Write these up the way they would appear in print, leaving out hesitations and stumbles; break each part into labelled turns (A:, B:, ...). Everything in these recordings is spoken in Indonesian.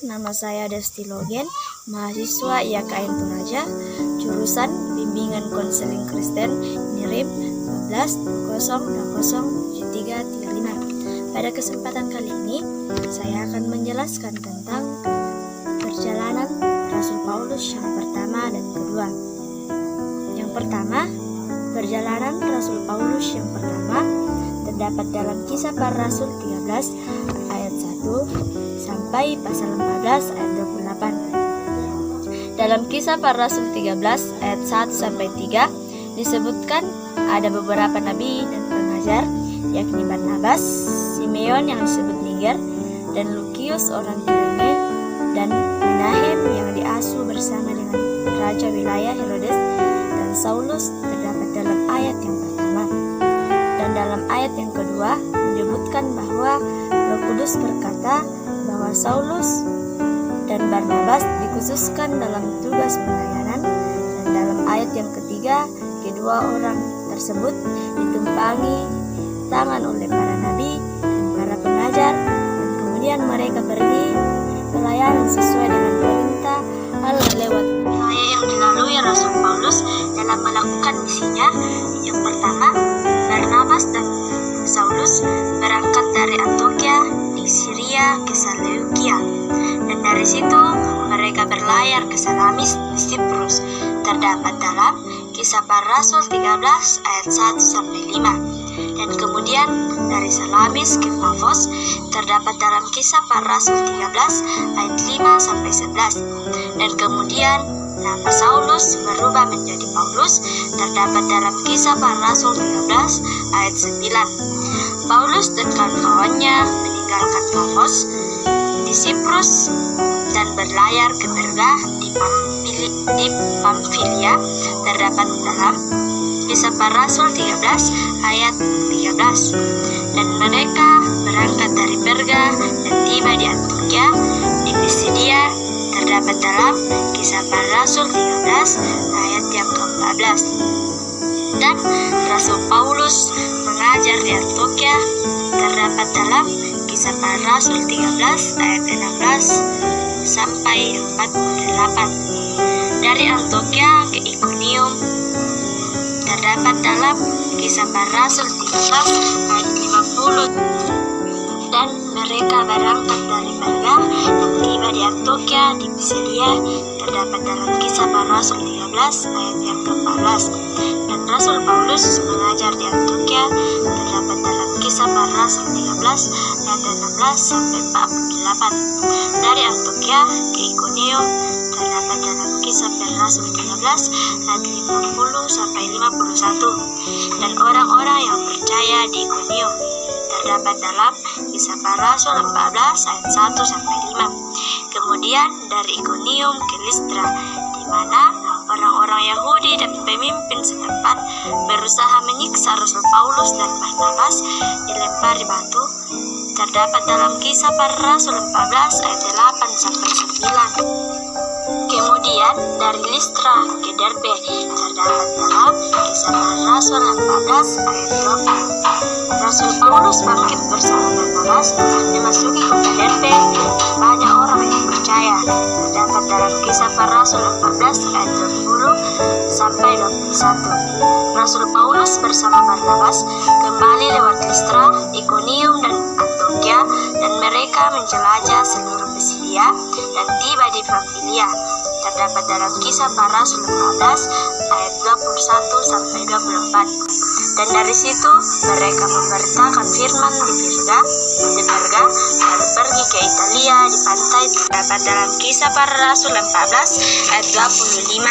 A: nama saya Desti Logen, mahasiswa IAKN Toraja, jurusan Bimbingan Konseling Kristen, NIRIM 12 007335. Pada kesempatan kali ini, saya akan menjelaskan tentang perjalanan Rasul Paulus yang pertama dan kedua. Yang pertama, perjalanan Rasul Paulus yang pertama terdapat dalam Kisah Para Rasul 13 ayat 1 sampai pasal 14 ayat 28. Dalam Kisah Para Rasul 13 ayat 1 sampai 3 disebutkan ada beberapa nabi dan pengajar, yakni Barnabas, Simeon yang disebut Niger, dan Lukius orang Kirene, dan Menahem yang diasuh bersama dengan raja wilayah Herodes, dan Saulus terdapat dalam ayat yang pertama. Dan dalam ayat yang kedua menyebutkan bahwa Roh Kudus berkata bahwa Saulus dan Barnabas dikhususkan dalam tugas pelayanan, dan dalam ayat yang ketiga kedua orang tersebut ditumpangi tangan oleh para nabi dan para pengajar, dan kemudian mereka pergi pelayanan sesuai dengan perintah Allah lewat wilayah yang dilalui Rasul Paulus dalam melakukan misinya. Yang pertama, Barnabas dan Saulus berangkat dari Antioquia di Syria ke Seleukia, dan dari situ mereka berlayar ke Salamis di Siprus, terdapat dalam Kisah Para Rasul 13 ayat 1 sampai 5. Dan kemudian dari Salamis ke Pafos terdapat dalam Kisah Para Rasul 13 ayat 5 sampai 11. Dan kemudian nama Saulus berubah menjadi Paulus terdapat dalam Kisah Para Rasul 13 ayat 9. Paulus dan kawan-kawannya meninggalkan Pafos di Siprus dan berlayar ke Perga di Pamfilia, terdapat dalam Kisah Para Rasul 13 ayat 13. Dan mereka berangkat dari Perga dan tiba di Antioquia di Pisidia, terdapat dalam Kisah Para Rasul 13 ayat yang ke-14. Dan Rasul Paulus mengajar di Antioquia, terdapat dalam Kisah Para Rasul 13 ayat 16 sampai 48. Dari Antioquia ke Ikonium terdapat dalam Kisah Para Rasul 13 ayat 50. Dan mereka berangkat dari Perga dan tiba di Antioquia di Pisidia, terdapat dalam Kisah Para Rasul 13 ayat yang ke-14. Dan Rasul Paulus mengajar di Antioquia, terdapat dalam Kisah Para Rasul 13 ayat 16 sampai 48. Dari Antioquia ke Ikonium terdapat dalam Kisah Para Rasul 13 ayat 50 sampai 51. Dan orang-orang yang percaya di Ikonium terdapat dalam Kisah Para Rasul 14 ayat 1 sampai 5. Kemudian dari Ikonium ke Listra, di mana orang-orang Yahudi dan pemimpin setempat berusaha menyiksa Rasul Paulus dan Barnabas dilempari batu, terdapat dalam Kisah Para Rasul 14 ayat 8 sampai 9. Kemudian dari Listra ke Derbe terdapat dalam Kisah Para Rasul 14 ayat 20. Rasul Paulus bangkit bersama Barnabas memasuki kota Derbe. Banyak orang yang percaya, terdapat dalam Kisah Para Rasul 14 ayat 20 sampai 21. Rasul Paulus bersama Barnabas kembali lewat Listra, Ikonium dan Antioquia, dan mereka menjelajah seluruh Pisidia dan tiba di Pamfilia, terdapat dalam Kisah Para Rasul 14 ayat 21 sampai 24. Dan dari situ mereka memberitakan firman di Perga, lalu pergi ke Italia di pantai, terdapat dalam Kisah Para Rasul 14 ayat 25.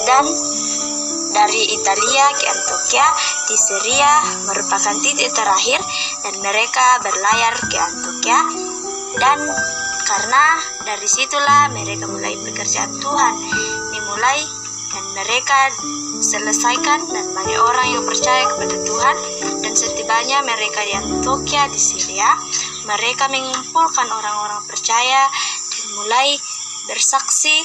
A: Dan dari Italia ke Antioquia di Syria merupakan titik terakhir, dan mereka berlayar ke Antioquia. Dan karena dari situlah mereka mulai pekerjaan Tuhan dimulai, dan mereka selesaikan, dan banyak orang yang percaya kepada Tuhan. Dan setibanya mereka di Antioquia di Syria, mereka mengumpulkan orang-orang percaya dan mulai bersaksi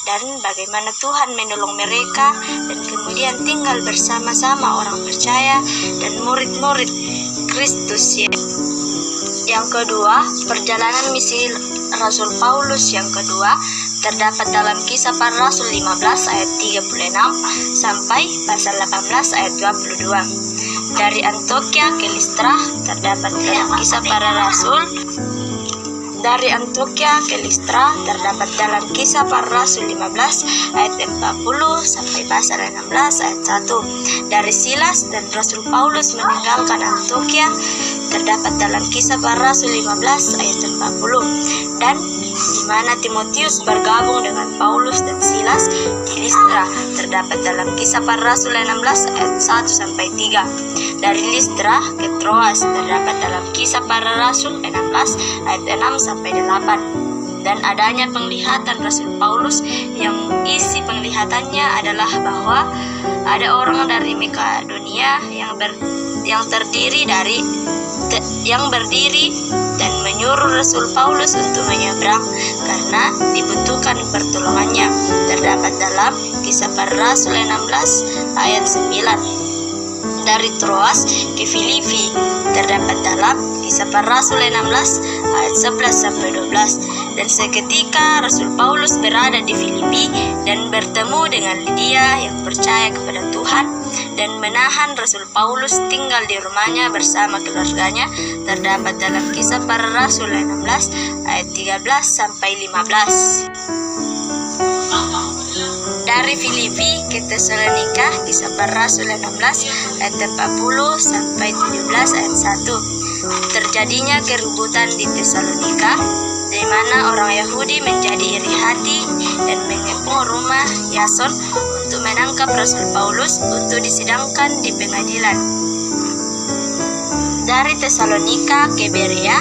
A: dan bagaimana Tuhan menolong mereka, dan kemudian tinggal bersama-sama orang percaya dan murid-murid Kristus Yesus. Yang kedua, perjalanan misi Rasul Paulus yang kedua terdapat dalam Kisah Para Rasul 15 ayat 36 sampai pasal 18 ayat 22. Dari Antiokhia ke Listra terdapat dalam Kisah Para Rasul. Dari Antiokhia ke Listra terdapat dalam Kisah Para Rasul 15 ayat 40 sampai pasal 16 ayat 1. Dari Silas dan Rasul Paulus meninggalkan Antiokhia terdapat dalam Kisah Para Rasul 15 ayat 40. Dan di mana Timotius bergabung dengan Paulus dan Silas di Listra terdapat dalam Kisah Para Rasul 16 ayat 1 sampai 3. Dari Listra ke Troas terdapat dalam Kisah Para Rasul 16 ayat 6 sampai 8. Dan adanya penglihatan Rasul Paulus yang isi penglihatannya adalah bahwa ada orang dari Makedonia yang berdiri dan menyuruh Rasul Paulus untuk menyeberang karena dibutuhkan pertolongannya. Terdapat dalam Kisah Para Rasul 16 ayat 9. Dari Troas ke Filipi terdapat dalam Kisah Para Rasul 16 ayat 11 sampai 12. Dan seketika Rasul Paulus berada di Filipi dan bertemu dengan Lydia yang percaya kepada Tuhan dan menahan Rasul Paulus tinggal di rumahnya bersama keluarganya terdapat dalam Kisah Para Rasul 16 ayat 13 sampai 15. Dari Filipi ke Tesalonika Kisah Para Rasul 16 ayat 40 sampai 17 ayat 1. Terjadinya keributan di Tesalonika di mana orang Yahudi menjadi iri hati dan mengepung rumah Yason untuk menangkap Rasul Paulus untuk disidangkan di pengadilan. Dari Tesalonika ke Berea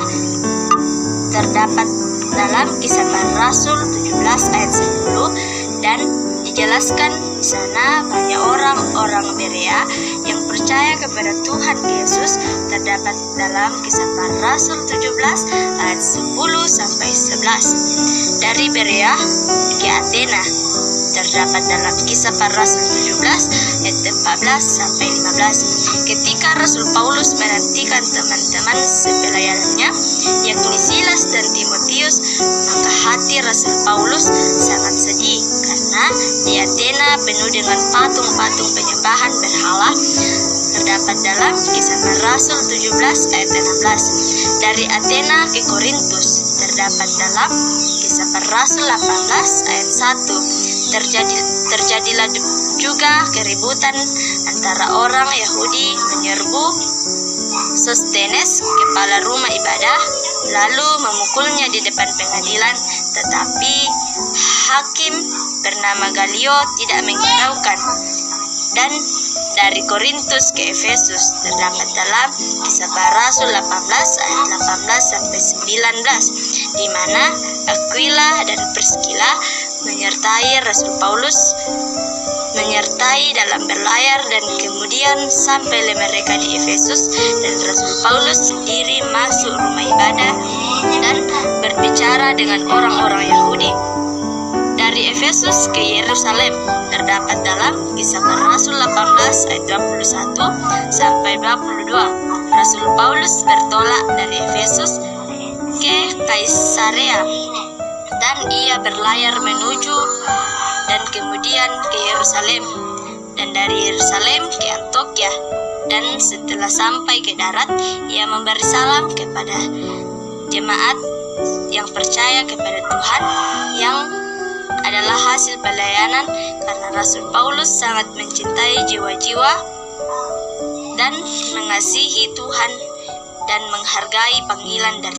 A: terdapat dalam Kisah Para Rasul 17 ayat 10 dan dijelaskan di sana banyak orang-orang Berea yang percaya kepada Tuhan Yesus terdapat dalam Kisah Para Rasul 17 ayat 10 sampai 11. Dari Berea ke Athena terdapat dalam Kisah Para Rasul 17 ayat 14 sampai 15. Ketika Rasul Paulus menantikan teman-teman sepelayanannya yakni Silas dan Timotius, maka hati Rasul Paulus sangat sedih karena di Athena penuh dengan patung-patung penyembahan berhala. Terdapat dalam Kisah Para Rasul 17 ayat 16. Dari Athena ke Korintus terdapat dalam Kisah Para Rasul 18 ayat 1. Terjadilah juga keributan antara orang Yahudi menyerbu Sostenes, kepala rumah ibadah, lalu memukulnya di depan pengadilan, tetapi hakim bernama Galio tidak menghiraukan. Dan dari Korintus ke Efesus terdapat dalam Kisah Para Rasul 18 ayat 18 sampai 19, di mana Aquila dan Priscilla menyertai Rasul Paulus dalam berlayar dan kemudian sampai mereka di Efesus dan Rasul Paulus sendiri masuk rumah ibadah dan berbicara dengan orang-orang Yahudi. Dari Efesus ke Yerusalem terdapat dalam Kisah Para Rasul 18 ayat 21 sampai 22. Rasul Paulus bertolak dari Efesus ke Kaisarea dan ia berlayar menuju dan kemudian ke Yerusalem dan dari Yerusalem ke Antiokhia. Dan setelah sampai ke darat ia memberi salam kepada jemaat yang percaya kepada Tuhan yang adalah hasil pelayanan karena Rasul Paulus sangat mencintai jiwa-jiwa dan mengasihi Tuhan dan menghargai panggilan dari